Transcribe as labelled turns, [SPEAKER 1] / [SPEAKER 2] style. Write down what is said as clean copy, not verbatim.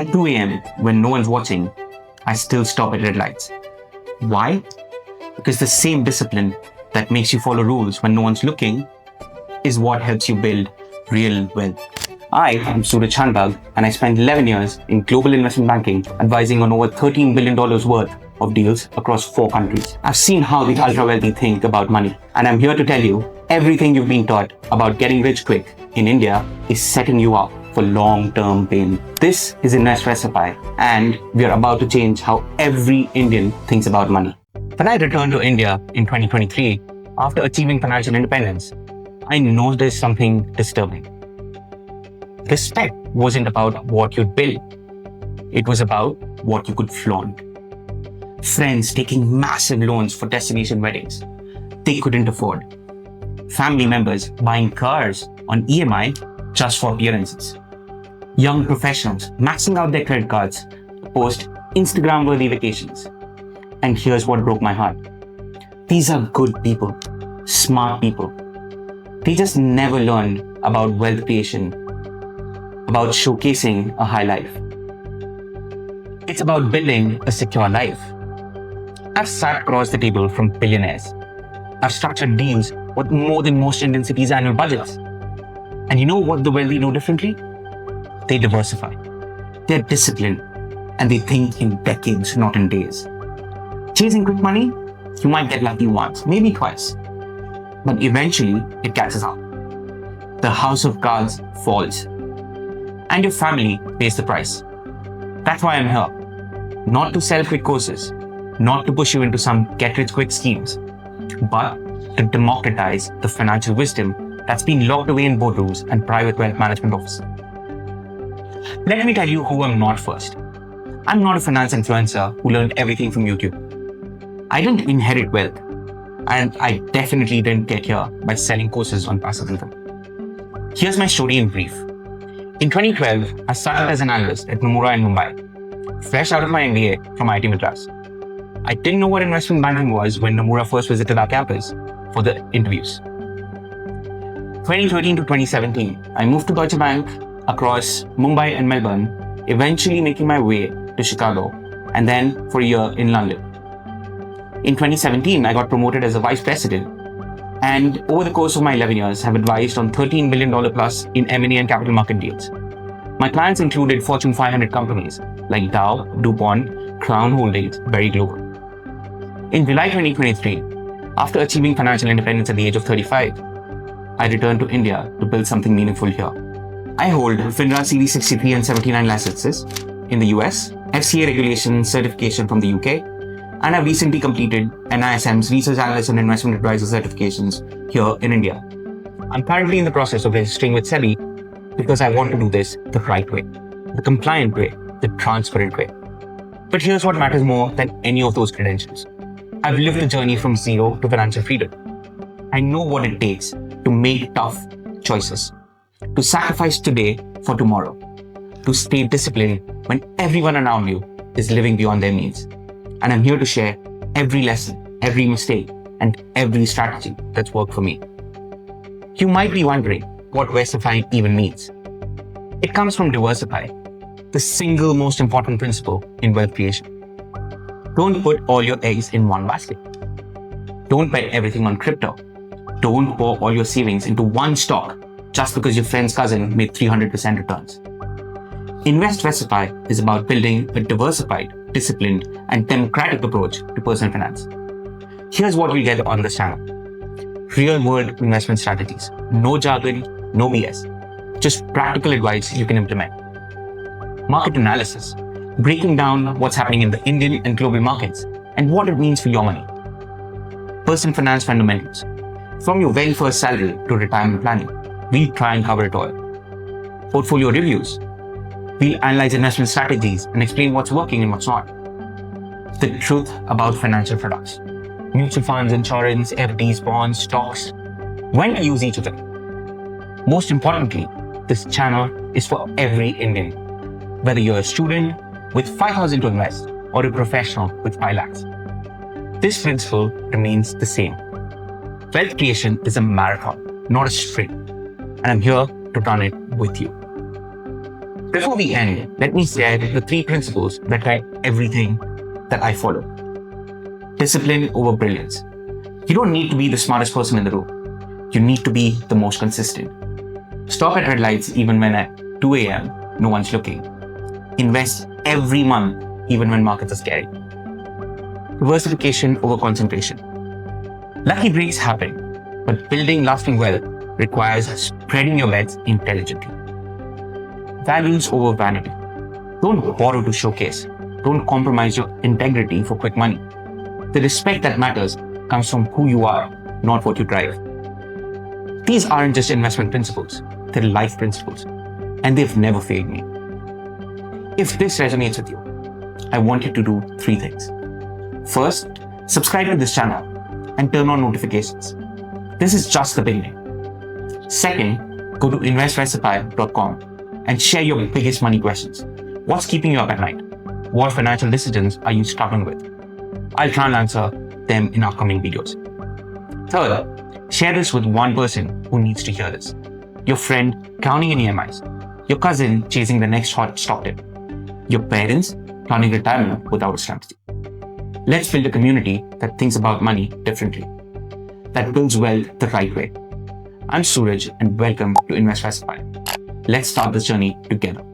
[SPEAKER 1] At 2 a.m., when no one's watching, I still stop at red lights. Why? Because the same discipline that makes you follow rules when no one's looking is what helps you build real wealth. I am Suraj Shanbhag, and I spent 11 years in global investment banking, advising on over $13 billion worth of deals across 4 countries. I've seen how the ultra-wealthy think about money, and I'm here to tell you everything you've been taught about getting rich quick in India is setting you up for long-term pain. This is Invest Vessify, and we are about to change how every Indian thinks about money. When I returned to India in 2023, after achieving financial independence, I noticed something disturbing. Respect wasn't about what you'd build. It was about what you could flaunt. Friends taking massive loans for destination weddings they couldn't afford. Family members buying cars on EMI just for appearances. Young professionals maxing out their credit cards to post Instagram-worthy vacations. And here's what broke my heart. These are good people, smart people. They just never learned about wealth creation, about showcasing a high life. It's about building a secure life. I've sat across the table from billionaires. I've structured deals worth more than most Indian cities' annual budgets. And you know what the wealthy do differently? They diversify. They're disciplined, and they think in decades, not in days. Chasing quick money, you might get lucky once, maybe twice. But eventually, it catches up. The house of cards falls. And your family pays the price. That's why I'm here. Not to sell quick courses, not to push you into some get-rich-quick schemes, but to democratize the financial wisdom that's been locked away in boardrooms and private wealth management offices. Let me tell you who I'm not first. I'm not a finance influencer who learned everything from YouTube. I didn't inherit wealth, and I definitely didn't get here by selling courses on passive income. Here's my story in brief. In 2012, I started as an analyst at Nomura in Mumbai, fresh out of my MBA from IIT Madras. I didn't know what investment banking was when Nomura first visited our campus for the interviews. 2013 to 2017, I moved to Deutsche Bank across Mumbai and Melbourne, eventually making my way to Chicago, and then for a year in London. In 2017, I got promoted as a vice president, and over the course of my 11 years, have advised on $13 billion plus in M&A and capital market deals. My clients included Fortune 500 companies like Dow, DuPont, Crown Holdings, Berry Global. In July 2023, after achieving financial independence at the age of 35, I returned to India to build something meaningful here. I hold FINRA Series 63 and 79 licenses in the US, FCA regulation certification from the UK, and I've recently completed NISM's Research Analyst and Investment Advisor certifications here in India. I'm currently in the process of registering with SEBI because I want to do this the right way, the compliant way, the transparent way. But here's what matters more than any of those credentials. I've lived the journey from zero to financial freedom. I know what it takes to make tough choices, to sacrifice today for tomorrow, to stay disciplined when everyone around you is living beyond their means. And I'm here to share every lesson, every mistake, and every strategy that's worked for me. You might be wondering what Vesify even means. It comes from diversify, the single most important principle in wealth creation. Don't put all your eggs in one basket. Don't bet everything on crypto. Don't pour all your savings into one stock just because your friend's cousin made 300% returns. Invest Vessify is about building a diversified, disciplined, and democratic approach to personal finance. Here's what we get on this channel. Real-world investment strategies. No jargon, no BS. Just practical advice you can implement. Market analysis. Breaking down what's happening in the Indian and global markets and what it means for your money. Personal finance fundamentals. From your very first salary to retirement planning, we'll try and cover it all. Portfolio reviews. We'll analyze investment strategies and explain what's working and what's not. The truth about financial products. Mutual funds, insurance, FDs, bonds, stocks. When to use each of them. Most importantly, this channel is for every Indian. Whether you're a student with 5,000 to invest or a professional with 5 lakhs. This principle remains the same. Wealth creation is a marathon, not a sprint. And I'm here to run it with you. Before we end, let me share the 3 principles that guide everything that I follow. Discipline over brilliance. You don't need to be the smartest person in the room. You need to be the most consistent. Stop at red lights even when at 2 a.m. no one's looking. Invest every month even when markets are scary. Diversification over concentration. Lucky breaks happen, but building lasting wealth requires spreading your bets intelligently. Values over vanity. Don't borrow to showcase. Don't compromise your integrity for quick money. The respect that matters comes from who you are, not what you drive. These aren't just investment principles, they're life principles, and they've never failed me. If this resonates with you, I want you to do 3 things. First, subscribe to this channel and turn on notifications. This is just the beginning. Second, go to investvessify.com and share your biggest money questions. What's keeping you up at night? What financial decisions are you struggling with? I'll try and answer them in upcoming videos. Third, share this with one person who needs to hear this. Your friend counting in EMIs, your cousin chasing the next hot stock tip, your parents planning retirement without a strategy. Let's build a community that thinks about money differently, that builds wealth the right way. I'm Suraj and welcome to Invest Vessify. Let's start this journey together.